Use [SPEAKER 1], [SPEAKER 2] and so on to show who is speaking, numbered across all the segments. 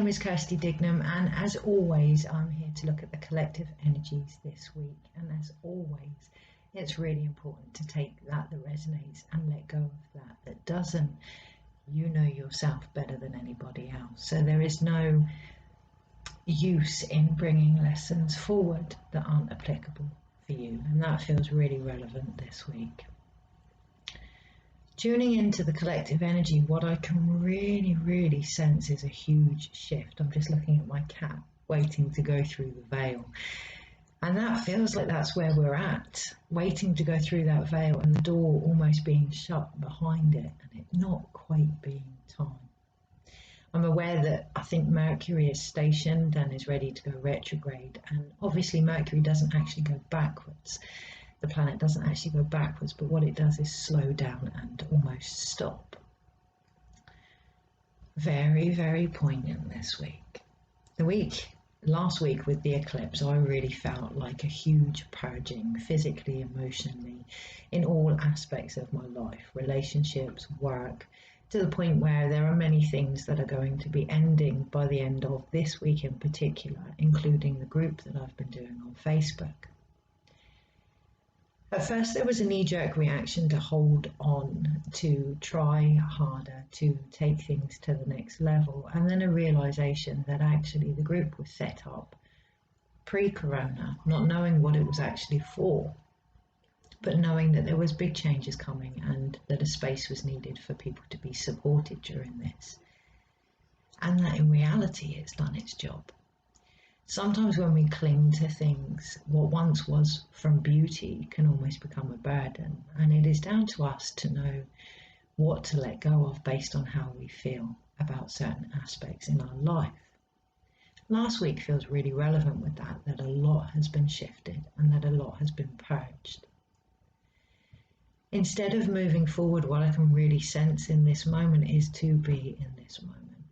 [SPEAKER 1] is Kirsty Dignam, and as always, I'm here to look at the collective energies this week. And as always, it's really important to take that resonates and let go of that doesn't. You know yourself better than anybody else. So there is no use in bringing lessons forward that aren't applicable for you. And that feels really relevant this week. Tuning into the collective energy, what I can really sense is a huge shift. I'm just looking at my cat waiting to go through the veil. And that feels like that's where we're at, waiting to go through that veil and the door almost being shut behind it and it not quite being time. I'm aware that I think Mercury is stationed and is ready to go retrograde. And obviously Mercury doesn't actually go backwards. The planet doesn't actually go backwards, but what it does is slow down and almost stop. Very poignant this week. Last week with the eclipse, I really felt like a huge purging, physically, emotionally, in all aspects of my life, relationships, work, to the point where there are many things that are going to be ending by the end of this week in particular, including the group that I've been doing on Facebook. At first there was a knee-jerk reaction to hold on, to try harder, to take things to the next level, and then a realization that actually the group was set up pre-corona, not knowing what it was actually for, but knowing that there was big changes coming and that a space was needed for people to be supported during this. And that in reality it's done its job. Sometimes when we cling to things, what once was from beauty can almost become a burden, and it is down to us to know what to let go of based on how we feel about certain aspects in our life. Last week feels really relevant with that a lot has been shifted and that a lot has been purged. Instead of moving forward, what I can really sense in this moment is to be in this moment,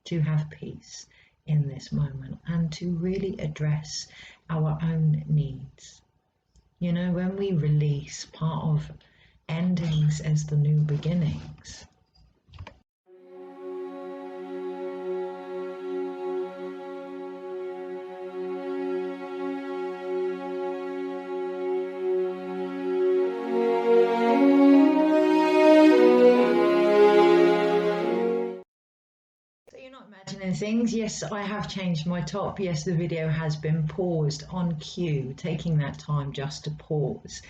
[SPEAKER 1] to have peace in this moment, and to really address our own needs. You know, when we release, part of endings as the new beginnings. Things. Yes, I have changed my top. Yes, the video has been paused on cue, taking that time just to pause.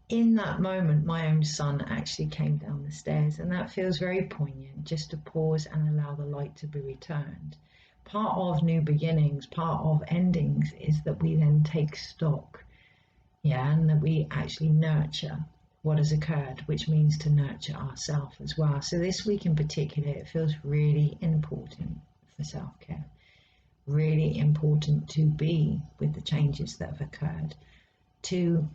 [SPEAKER 1] In that moment, my own son actually came down the stairs, and that feels very poignant, just to pause and allow the light to be returned. Part of new beginnings, part of endings, is that we then take stock, and that we actually nurture what has occurred, which means to nurture ourselves as well. So this week in particular, it feels really important for self-care, really important to be with the changes that have occurred, to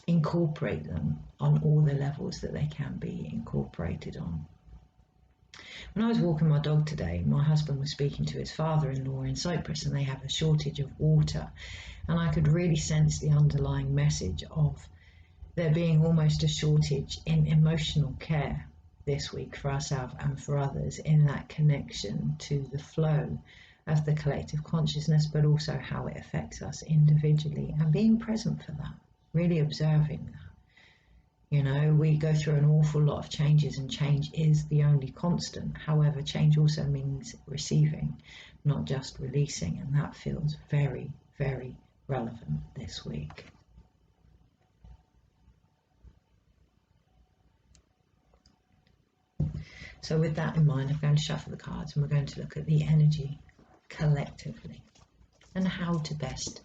[SPEAKER 1] incorporate them on all the levels that they can be incorporated on. When I was walking my dog today, my husband was speaking to his father-in-law in Cyprus, and they have a shortage of water, and I could really sense the underlying message of there being almost a shortage in emotional care this week for ourselves and for others, in that connection to the flow of the collective consciousness, but also how it affects us individually, and being present for that, really observing that. You know, we go through an awful lot of changes, and change is the only constant. However, change also means receiving, not just releasing, and that feels very relevant this week. So with that in mind, I'm going to shuffle the cards, and we're going to look at the energy collectively and how to best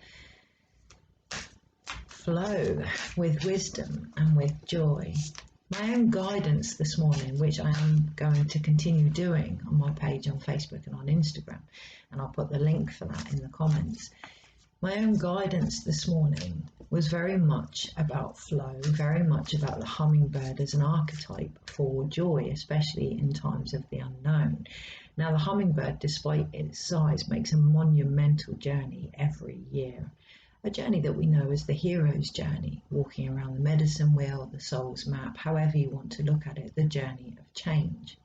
[SPEAKER 1] flow with wisdom and with joy. My own guidance this morning, which I am going to continue doing on my page on Facebook and on Instagram, and I'll put the link for that in the comments. My own guidance this morning was very much about flow, very much about the hummingbird as an archetype for joy, especially in times of the unknown. Now, the hummingbird, despite its size, makes a monumental journey every year. A journey that we know as the hero's journey, walking around the medicine wheel, the soul's map, however you want to look at it, the journey of change.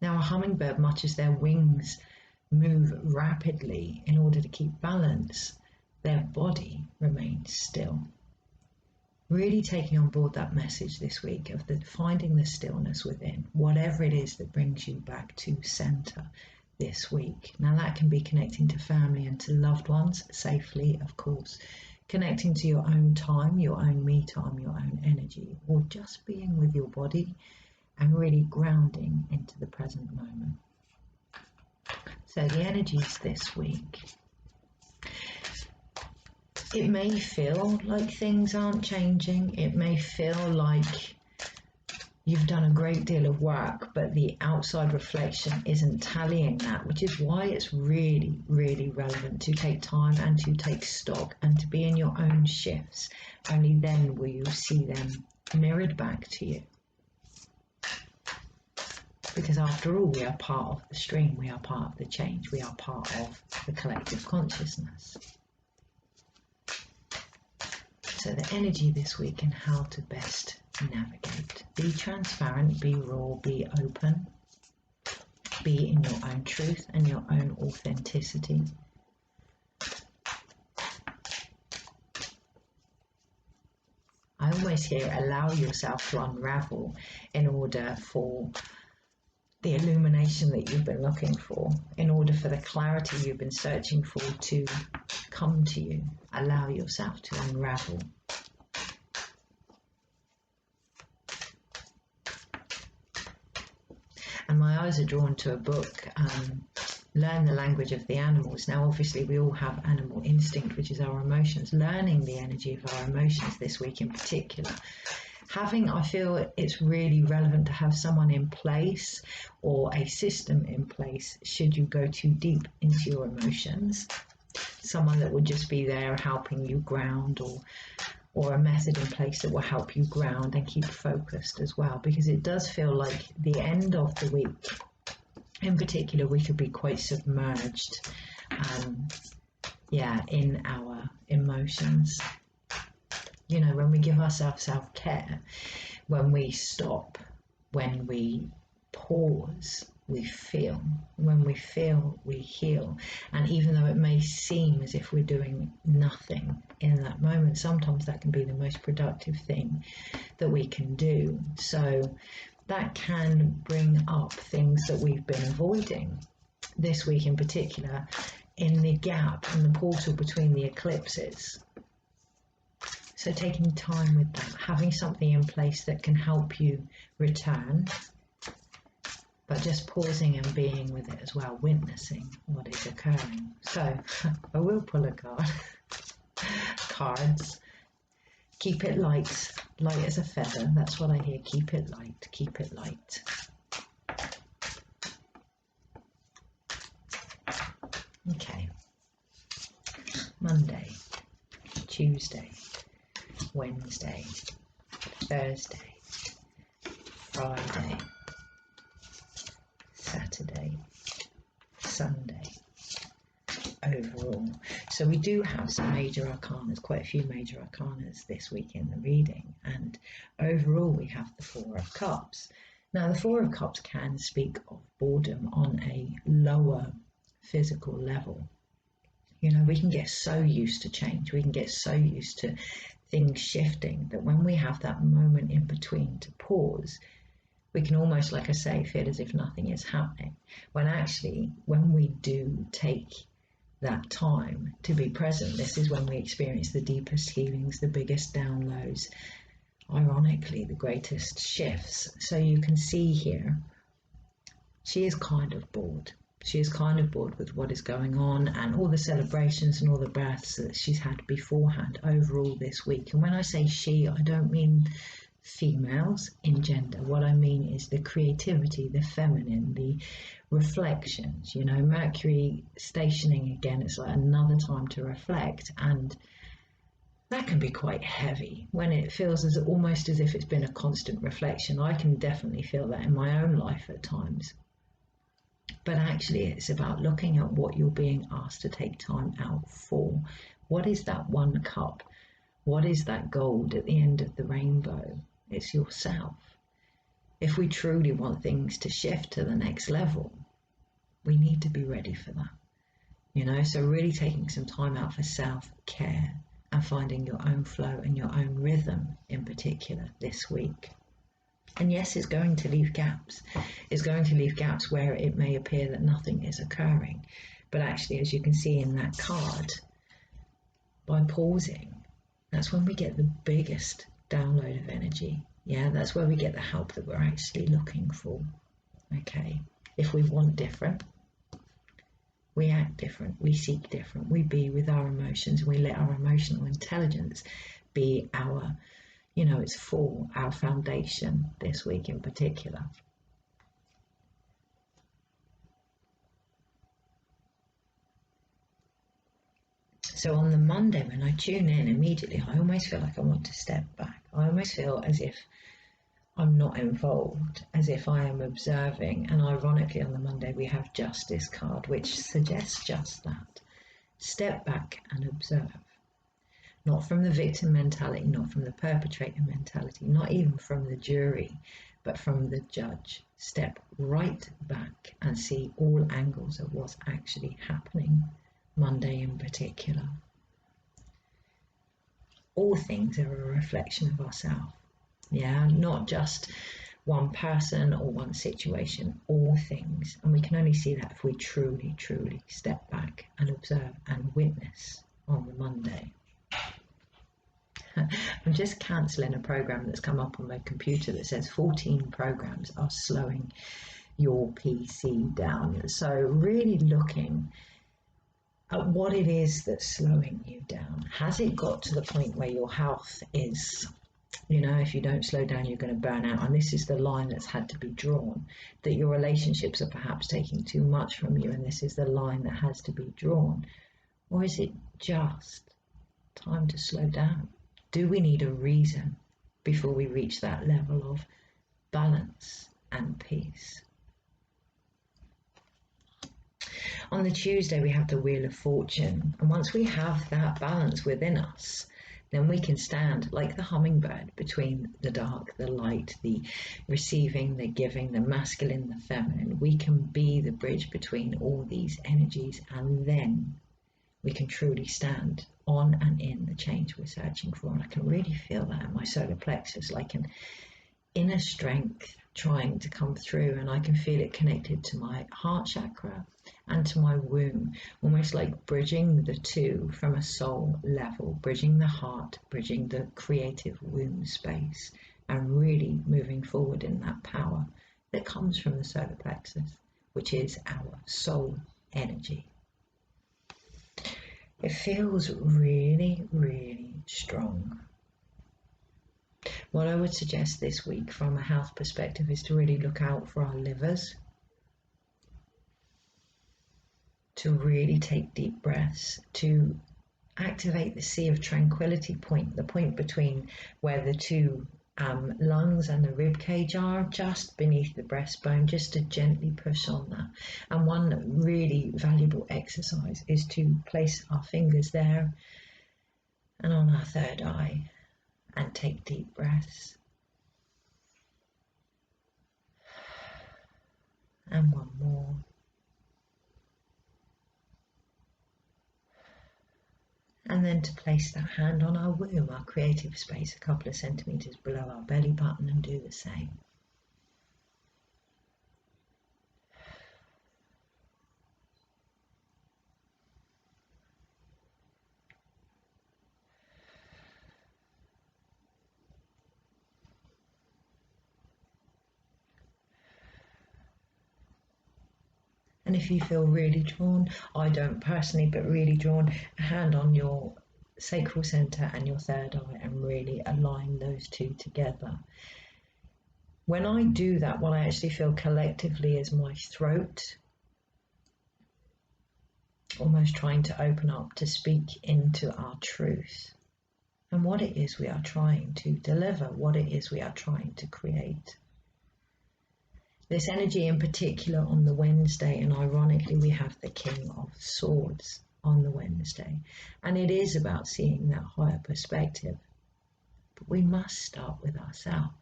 [SPEAKER 1] Now, a hummingbird, much as their wings move rapidly in order to keep balance, their body remains still. Really taking on board that message this week of finding the stillness within, whatever it is that brings you back to center this week. Now, that can be connecting to family and to loved ones safely, of course, connecting to your own time, your own me time, your own energy, or just being with your body and really grounding into the present moment. So the energies this week. It may feel like things aren't changing. It may feel like you've done a great deal of work, but the outside reflection isn't tallying that, which is why it's really, really relevant to take time and to take stock and to be in your own shifts. Only then will you see them mirrored back to you. Because after all, we are part of the stream, we are part of the change, we are part of the collective consciousness. So the energy this week and how to best navigate. Be transparent, be raw, be open, be in your own truth and your own authenticity. I always hear allow yourself to unravel in order for the illumination that you've been looking for, in order for the clarity you've been searching for to come to you. Allow yourself to unravel. And my eyes are drawn to a book, Learn the Language of the Animals. Now, obviously, we all have animal instinct, which is our emotions. Learning the energy of our emotions this week in particular. I feel it's really relevant to have someone in place or a system in place should you go too deep into your emotions. Someone that would just be there helping you ground, or a method in place that will help you ground and keep focused as well, because it does feel like the end of the week in particular we could be quite submerged in our emotions. You know, when we give ourselves self-care, when we stop, when we pause, we feel. When we feel, we heal. And even though it may seem as if we're doing nothing in that moment, sometimes that can be the most productive thing that we can do. So that can bring up things that we've been avoiding this week in particular, in the gap and the portal between the eclipses. So taking time with that, having something in place that can help you return, but just pausing and being with it as well, witnessing what is occurring. So I will pull a card. Cards. Keep it light, light as a feather. That's what I hear. Keep it light, keep it light. Okay. Monday, Tuesday, Wednesday, Thursday, Friday, Saturday, Sunday, overall. So we do have some major arcanas, quite a few major arcanas this week in the reading, and overall we have the Four of Cups. Now the Four of Cups can speak of boredom on a lower physical level. You know, we can get so used to change, we can get so used to things shifting, that when we have that moment in between to pause, we can almost, like I say, feel as if nothing is happening. When actually, when we do take that time to be present, this is when we experience the deepest healings, the biggest downloads, ironically, the greatest shifts. So you can see here, she is kind of bored. She is kind of bored with what is going on and all the celebrations and all the births that she's had beforehand overall this week. And when I say she, I don't mean females in gender. What I mean is the creativity, the feminine, the reflections. You know, Mercury stationing again, it's like another time to reflect, and that can be quite heavy when it feels as almost as if it's been a constant reflection. I can definitely feel that in my own life at times. But actually it's about looking at what you're being asked to take time out for. What is that one cup? What is that gold at the end of the rainbow? It's yourself. If we truly want things to shift to the next level, we need to be ready for that. You know, so really taking some time out for self-care and finding your own flow and your own rhythm in particular this week. And yes, it's going to leave gaps. It's going to leave gaps where it may appear that nothing is occurring. But actually, as you can see in that card, by pausing, that's when we get the biggest download of energy. Yeah, that's where we get the help that we're actually looking for. Okay, if we want different, we act different, we seek different, we be with our emotions, we let our emotional intelligence be our, you know, it's for our foundation this week in particular. So on the Monday, when I tune in immediately, I almost feel like I want to step back. I almost feel as if I'm not involved, as if I am observing. And ironically, on the Monday, we have Justice card, which suggests just that. Step back and observe. Not from the victim mentality, not from the perpetrator mentality, not even from the jury, but from the judge. Step right back and see all angles of what's actually happening, Monday in particular. All things are a reflection of ourselves. Yeah, not just one person or one situation, all things. And we can only see that if we truly, truly step back and observe and witness on the Monday. I'm just cancelling a program that's come up on my computer that says 14 programs are slowing your PC down. So really looking at what it is that's slowing you down. Has it got to the point where your health is, you know, if you don't slow down, you're going to burn out? And this is the line that's had to be drawn, that your relationships are perhaps taking too much from you, and this is the line that has to be drawn. Or is it just time to slow down? Do we need a reason before we reach that level of balance and peace? On the Tuesday, we have the Wheel of Fortune. And once we have that balance within us, then we can stand like the hummingbird between the dark, the light, the receiving, the giving, the masculine, the feminine. We can be the bridge between all these energies, and then we can truly stand on and in the change we're searching for. And I can really feel that in my solar plexus, like an inner strength trying to come through, and I can feel it connected to my heart chakra and to my womb, almost like bridging the two from a soul level, bridging the heart, bridging the creative womb space, and really moving forward in that power that comes from the solar plexus, which is our soul energy. It feels really, really strong. What I would suggest this week from a health perspective is to really look out for our livers, to really take deep breaths, to activate the sea of tranquility point, the point between where the two lungs and the rib cage are, just beneath the breastbone, just to gently push on that. And one really valuable exercise is to place our fingers there and on our third eye and take deep breaths. And one more. And then to place that hand on our womb, our creative space, a couple of centimeters below our belly button, and do the same. And if you feel really drawn, I don't personally, but really drawn, a hand on your sacral center and your third eye, and really align those two together. When I do that, what I actually feel collectively is my throat almost trying to open up to speak into our truth and what it is we are trying to deliver, what it is we are trying to create. This energy in particular on the Wednesday, and ironically we have the King of Swords on the Wednesday, and it is about seeing that higher perspective. But we must start with ourselves.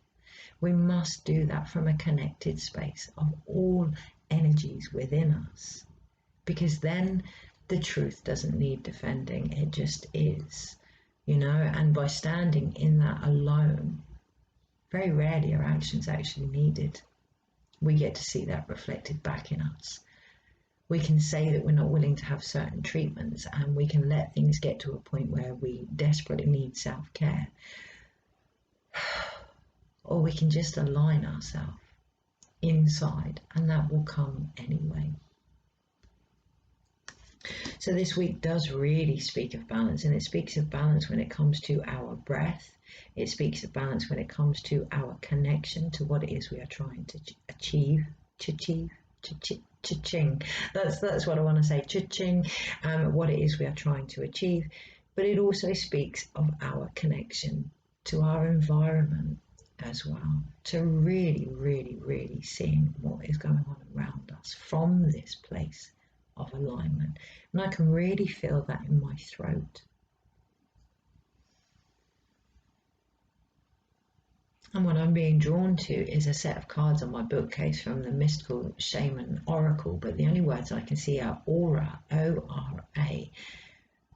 [SPEAKER 1] We must do that from a connected space of all energies within us, because then the truth doesn't need defending, it just is, you know. And by standing in that alone, very rarely are actions actually needed. We get to see that reflected back in us. We can say that we're not willing to have certain treatments, and we can let things get to a point where we desperately need self-care. Or we can just align ourselves inside, and that will come anyway. So this week does really speak of balance, and it speaks of balance when it comes to our breath. It speaks of balance when it comes to our connection to what it is we are trying to achieve. Cha-ching. That's what I want to say. Cha-ching. What it is we are trying to achieve. But it also speaks of our connection to our environment as well, to really, really, really seeing what is going on around us from this place of alignment. And I can really feel that in my throat. And what I'm being drawn to is a set of cards on my bookcase from the Mystical Shaman Oracle, but the only words I can see are aura, O-R-A.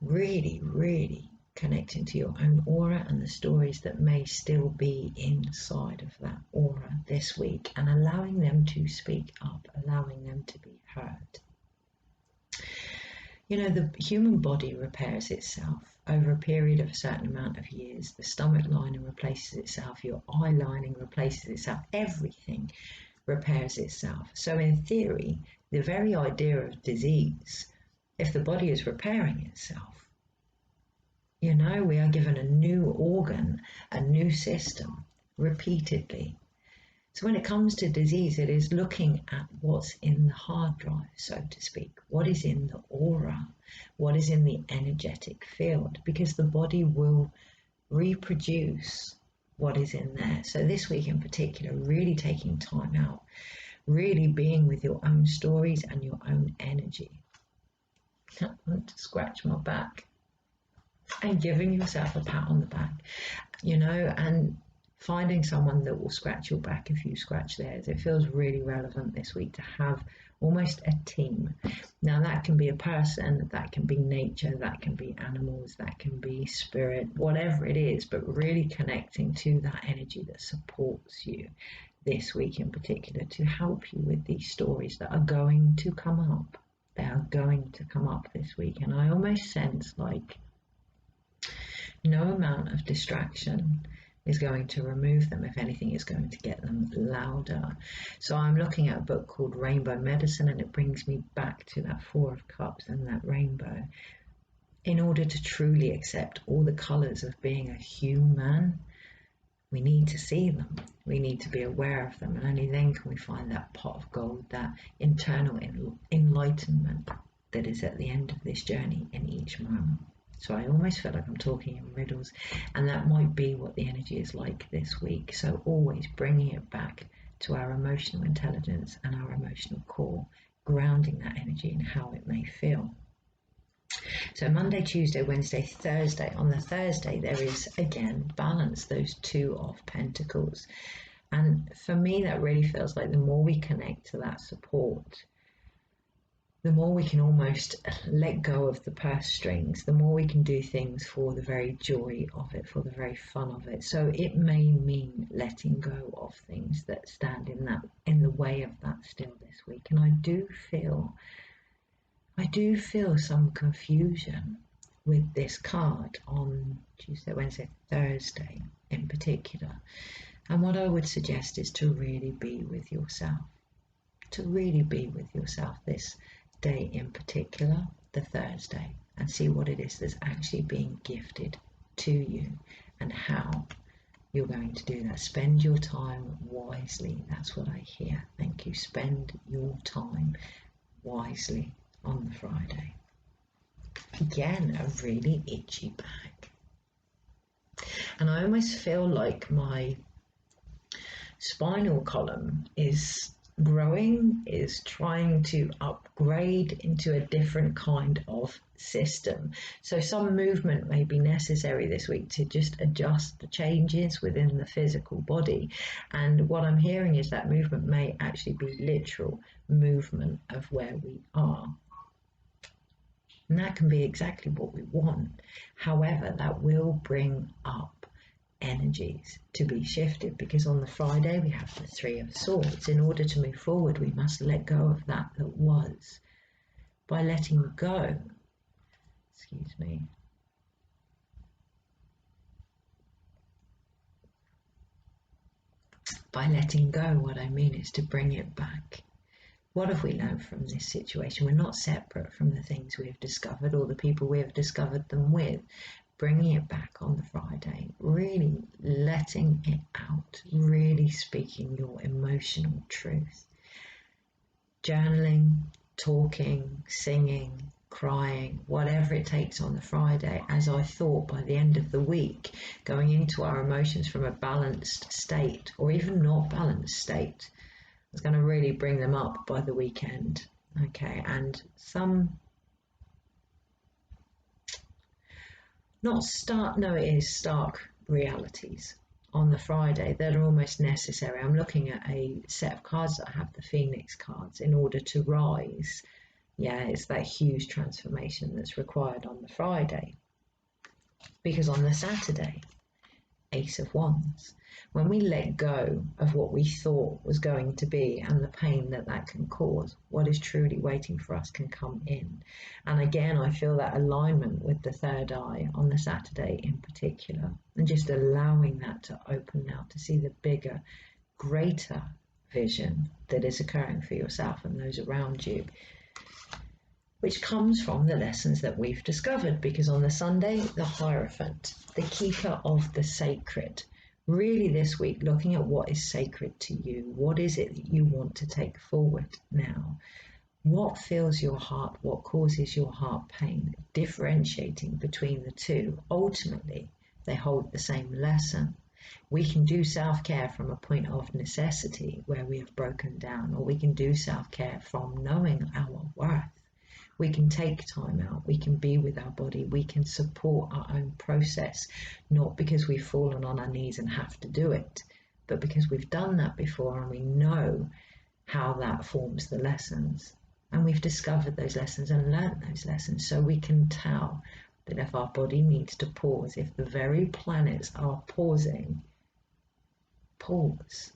[SPEAKER 1] Really, really connecting to your own aura and the stories that may still be inside of that aura this week, and allowing them to speak up, allowing them to be heard. You know, the human body repairs itself over a period of a certain amount of years. The stomach lining replaces itself, your eye lining replaces itself, everything repairs itself. So in theory, the very idea of disease, if the body is repairing itself, you know, we are given a new organ, a new system repeatedly. So when it comes to disease, it is looking at what's in the hard drive, so to speak, what is in the aura, what is in the energetic field, because the body will reproduce what is in there. So this week in particular, really taking time out, really being with your own stories and your own energy. I want to scratch my back and giving yourself a pat on the back, you know, and finding someone that will scratch your back if you scratch theirs. It feels really relevant this week to have almost a team. Now that can be a person, that can be nature, that can be animals, that can be spirit, whatever it is, but really connecting to that energy that supports you this week in particular to help you with these stories that are going to come up. They are going to come up this week, and I almost sense like no amount of distraction is going to remove them. If anything, is going to get them louder. So I'm looking at a book called Rainbow Medicine, and it brings me back to that Four of Cups and that rainbow. In order to truly accept all the colours of being a human, we need to see them. We need to be aware of them, and only then can we find that pot of gold, that internal enlightenment that is at the end of this journey in each moment. So I almost feel like I'm talking in riddles, and that might be what the energy is like this week. So always bringing it back to our emotional intelligence and our emotional core, grounding that energy in how it may feel. So Monday, Tuesday, Wednesday, Thursday. On the Thursday, there is again balance, those Two of Pentacles. And for me, that really feels like the more we connect to that support, the more we can almost let go of the purse strings, the more we can do things for the very joy of it, for the very fun of it. So it may mean letting go of things that stand in the way of that still this week. And I do feel some confusion with this card on Tuesday, Wednesday, Thursday in particular. And what I would suggest is to really be with yourself, this day in particular, the Thursday, and see what it is that's actually being gifted to you and how you're going to do that. Spend your time wisely. That's what I hear. Thank you. Spend your time wisely on the Friday. Again, a really itchy back. And I almost feel like my spinal column is growing, is trying to upgrade into a different kind of system. So some movement may be necessary this week to just adjust the changes within the physical body. And what I'm hearing is that movement may actually be literal movement of where we are. And that can be exactly what we want. However, that will bring up energies to be shifted, because on the Friday we have the Three of Swords. In order to move forward, we must let go of that was. By letting go, excuse me, by letting go, what I mean is to bring it back. What have we learned from this situation? We're not separate from the things we have discovered or the people we have discovered them with. Bringing it back on the Friday, really letting it out, really speaking your emotional truth. Journaling, talking, singing, crying, whatever it takes on the Friday, as I thought by the end of the week, going into our emotions from a balanced state or even not balanced state. I was going to really bring them up by the weekend. Okay, and some it is stark realities on the Friday that are almost necessary. I'm looking at a set of cards that have the Phoenix cards in order to rise. Yeah, it's that huge transformation that's required on the Friday. Because on the Saturday, Ace of Wands, when we let go of what we thought was going to be and the pain that that can cause, what is truly waiting for us can come in. And again, I feel that alignment with the third eye on the Saturday in particular, and just allowing that to open now to see the bigger, greater vision that is occurring for yourself and those around you, which comes from the lessons that we've discovered. Because on the Sunday, the Hierophant, the keeper of the sacred, really this week looking at what is sacred to you. What is it that you want to take forward now? What fills your heart? What causes your heart pain? Differentiating between the two. Ultimately, they hold the same lesson. We can do self-care from a point of necessity where we have broken down, or we can do self-care from knowing our worth. We can take time out, we can be with our body, we can support our own process, not because we've fallen on our knees and have to do it, but because we've done that before and we know how that forms the lessons. And we've discovered those lessons and learned those lessons, so we can tell that if our body needs to pause, if the very planets are pausing, pause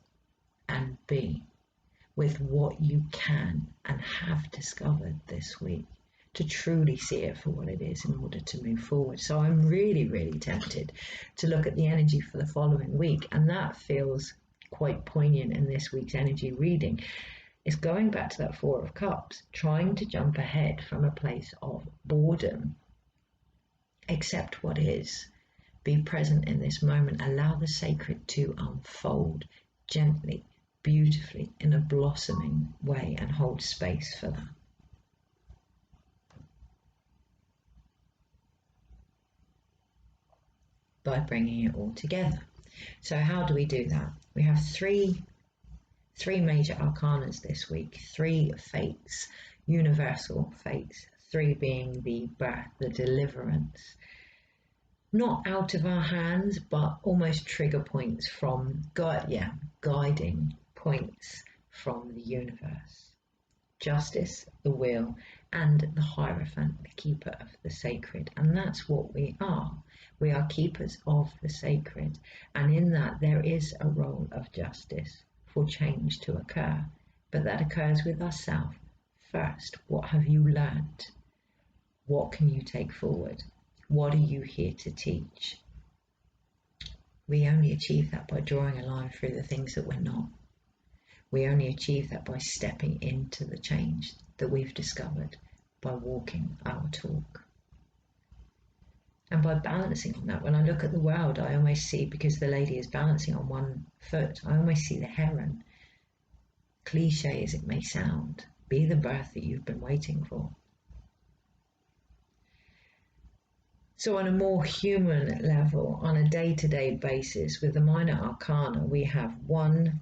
[SPEAKER 1] and be with what you can and have discovered this week, to truly see it for what it is in order to move forward. So I'm really, really tempted to look at the energy for the following week, and that feels quite poignant in this week's energy reading. It's going back to that Four of Cups, trying to jump ahead from a place of boredom. Accept what is. Be present in this moment. Allow the sacred to unfold gently, beautifully, in a blossoming way, and hold space for that. By bringing it all together. So how do we do that? We have three major arcanas this week, three fates, universal fates, three being the birth, the deliverance, not out of our hands, but almost trigger points from God, guiding points from the universe. Justice, the wheel, and the Hierophant, the keeper of the sacred. And that's what we are. We are keepers of the sacred. And in that there is a role of justice for change to occur. But that occurs with ourselves first. What have you learned? What can you take forward? What are you here to teach? We only achieve that by drawing a line through the things that we're not. We only achieve that by stepping into the change that we've discovered, by walking our talk. And by balancing on that, when I look at the world, I almost see, because the lady is balancing on one foot, I almost see the heron. Cliche as it may sound, be the birth that you've been waiting for. So on a more human level, on a day-to-day basis, with the minor arcana, we have 1,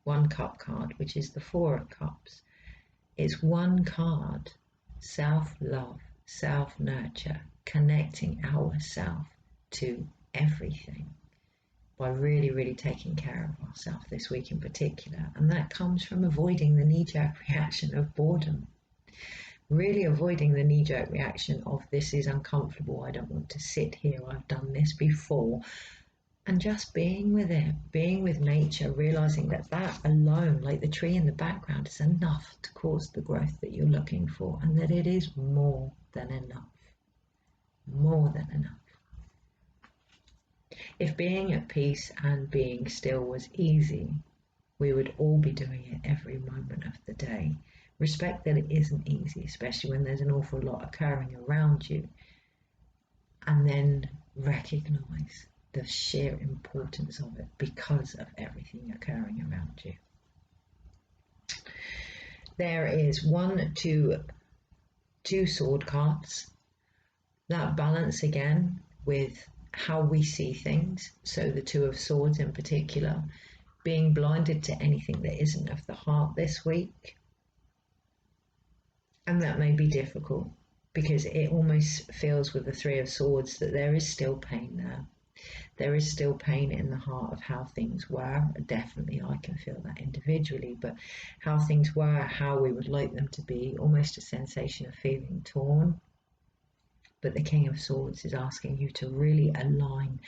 [SPEAKER 1] one cup card, which is the Four of Cups. It's one card, self-love, self-nurture, connecting ourselves to everything by really, really taking care of ourselves this week in particular. And that comes from avoiding the knee-jerk reaction of boredom. Really avoiding the knee-jerk reaction of this is uncomfortable, I don't want to sit here, I've done this before. And just being with it, being with nature, realizing that that alone, like the tree in the background, is enough to cause the growth that you're looking for, and that it is more than enough. More than enough. If being at peace and being still was easy, we would all be doing it every moment of the day. Respect that it isn't easy, especially when there's an awful lot occurring around you. And then recognize the sheer importance of it because of everything occurring around you. There is two sword cards. That balance again with how we see things. So the Two of Swords in particular, being blinded to anything that isn't of the heart this week. And that may be difficult because it almost feels with the Three of Swords that there is still pain there. There is still pain in the heart of how things were. Definitely I can feel that individually, but how things were, how we would like them to be, almost a sensation of feeling torn. But the King of Swords is asking you to really align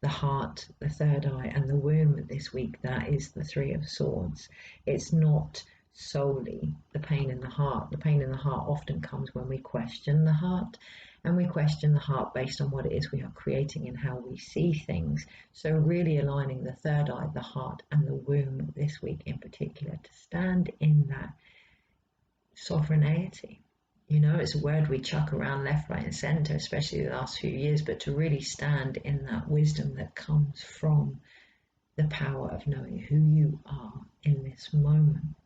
[SPEAKER 1] the heart, the third eye, and the womb this week. That is the Three of Swords. It's not solely the pain in the heart. The pain in the heart often comes when we question the heart, and we question the heart based on what it is we are creating and how we see things. So really aligning the third eye, the heart, and the womb this week in particular to stand in that sovereignty. You know, it's a word we chuck around left, right, and centre, especially the last few years, but to really stand in that wisdom that comes from the power of knowing who you are in this moment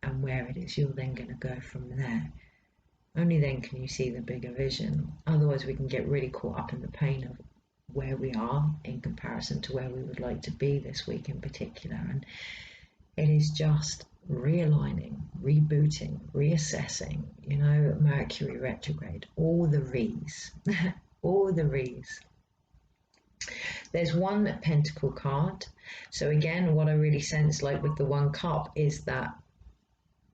[SPEAKER 1] and where it is you're then going to go from there. Only then can you see the bigger vision. Otherwise, we can get really caught up in the pain of where we are in comparison to where we would like to be this week in particular. And it is just realigning, rebooting, reassessing, you know, Mercury retrograde, all the re's, all the re's. There's one pentacle card. So again, what I really sense like with the one cup is that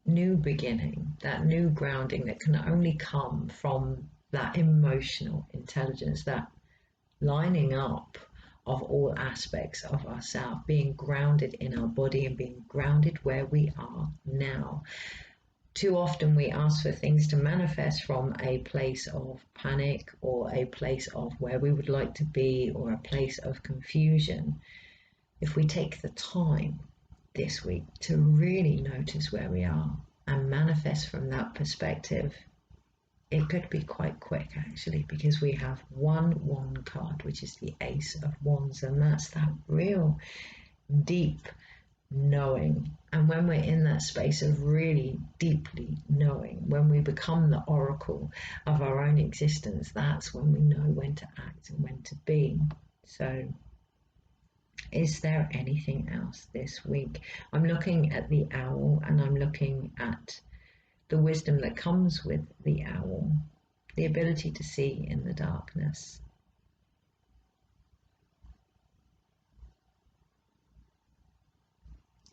[SPEAKER 1] new beginning, that new grounding that can only come from that emotional intelligence, that lining up of all aspects of ourselves, being grounded in our body and being grounded where we are now. Too often we ask for things to manifest from a place of panic or a place of where we would like to be or a place of confusion. If we take the time this week to really notice where we are and manifest from that perspective, it could be quite quick actually, because we have one card, which is the Ace of Wands, and that's that real deep knowing. And when we're in that space of really deeply knowing, when we become the oracle of our own existence, that's when we know when to act and when to be. So is there anything else this week? I'm looking at the owl and I'm looking at the wisdom that comes with the owl, the ability to see in the darkness.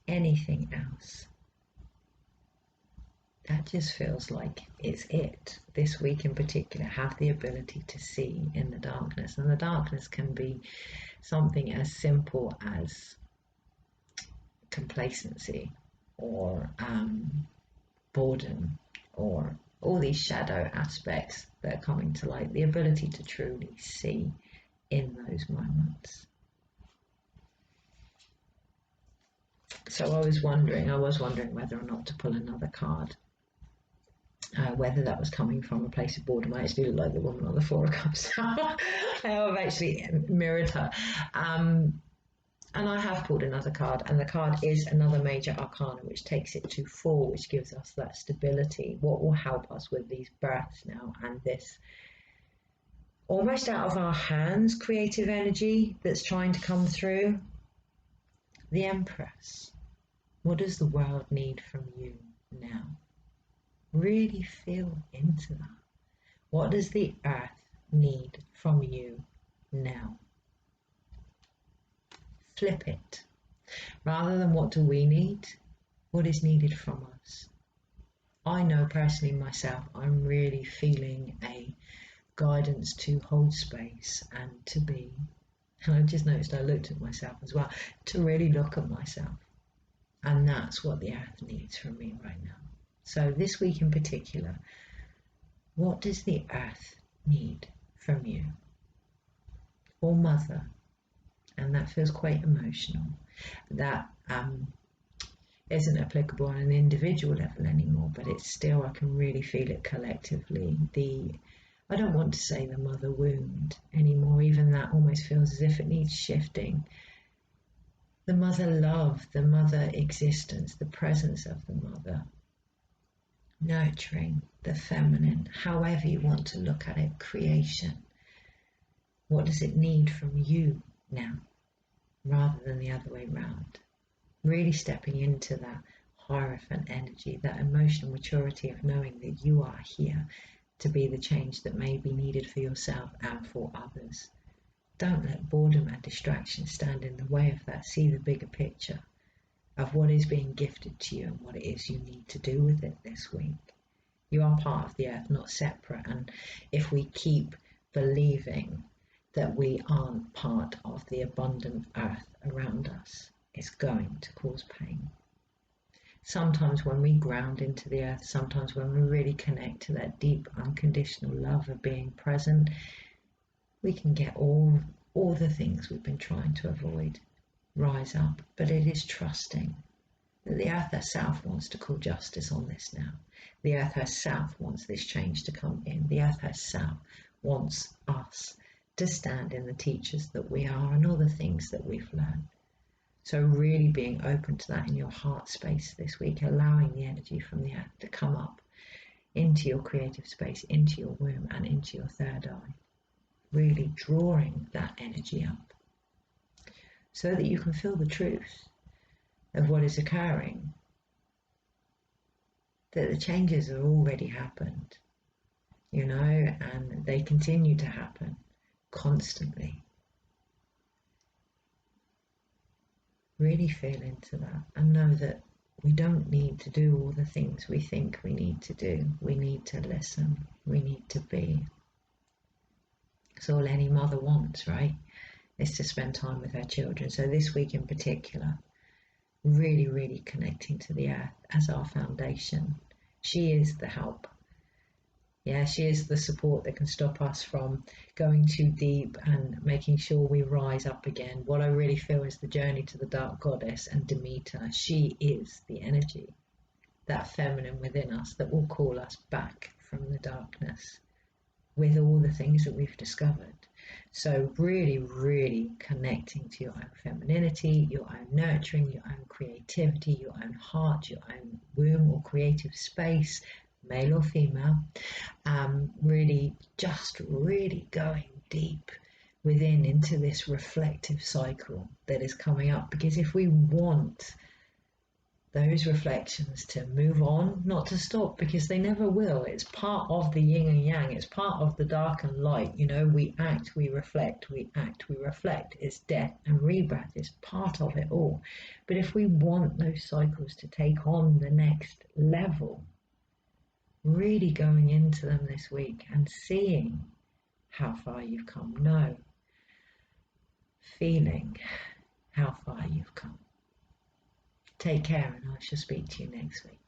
[SPEAKER 1] Anything else? That just feels like it's it. This week in particular, have the ability to see in the darkness. And the darkness can be something as simple as complacency or boredom, or all these shadow aspects that are coming to light, the ability to truly see in those moments. So I was wondering whether or not to pull another card, whether that was coming from a place of boredom. I actually look like the woman on the Four of Cups. I've actually mirrored her. And I have pulled another card, and the card is another major arcana, which takes it to 4, which gives us that stability. What will help us with these breaths now and this almost out of our hands creative energy that's trying to come through? The Empress. What does the world need from you now? Really feel into that. What does the earth need from you now? Flip it. Rather than what do we need, what is needed from us? I know personally myself, I'm really feeling a guidance to hold space and to be, and I just noticed I looked at myself as well, to really look at myself. And that's what the earth needs from me right now. So this week in particular, what does the earth need from you? Or mother? And that feels quite emotional. That isn't applicable on an individual level anymore, but it's still, I can really feel it collectively. I don't want to say the mother wound anymore, even that almost feels as if it needs shifting. The mother love, the mother existence, the presence of the mother, nurturing, the feminine, however you want to look at it, creation. What does it need from you now, rather than the other way round? Really stepping into that Hierophant energy, that emotional maturity of knowing that you are here to be the change that may be needed for yourself and for others. Don't let boredom and distraction stand in the way of that. See the bigger picture of what is being gifted to you and what it is you need to do with it this week. You are part of the earth, not separate. And if we keep believing that we aren't part of the abundant earth around us, it's going to cause pain. Sometimes when we ground into the earth, sometimes when we really connect to that deep unconditional love of being present, we can get all the things we've been trying to avoid rise up. But it is trusting that the earth herself wants to call justice on this now. The earth herself wants this change to come in. The earth herself wants us to stand in the teachers that we are and all the things that we've learned. So really being open to that in your heart space this week, allowing the energy from the earth to come up into your creative space, into your womb and into your third eye. Really drawing that energy up so that you can feel the truth of what is occurring, that the changes have already happened, and they continue to happen constantly. Really feel into that and know that we don't need to do all the things we think we need to do. We need to listen. We need to be. It's all any mother wants, right? Is to spend time with her children. So this week in particular, really, really connecting to the earth as our foundation. She is the help. Yeah, she is the support that can stop us from going too deep and making sure we rise up again. What I really feel is the journey to the dark goddess and Demeter. She is the energy, that feminine within us that will call us back from the darkness with all the things that we've discovered. So really, really connecting to your own femininity, your own nurturing, your own creativity, your own heart, your own womb or creative space, male or female, really going deep within into this reflective cycle that is coming up. Because if we want those reflections to move on, not to stop, because they never will. It's part of the yin and yang. It's part of the dark and light. We act, we reflect, we act, we reflect. It's death and rebirth. It's part of it all. But if we want those cycles to take on the next level, really going into them this week and seeing how far you've come. No, feeling how far you've come. Take care, and I shall speak to you next week.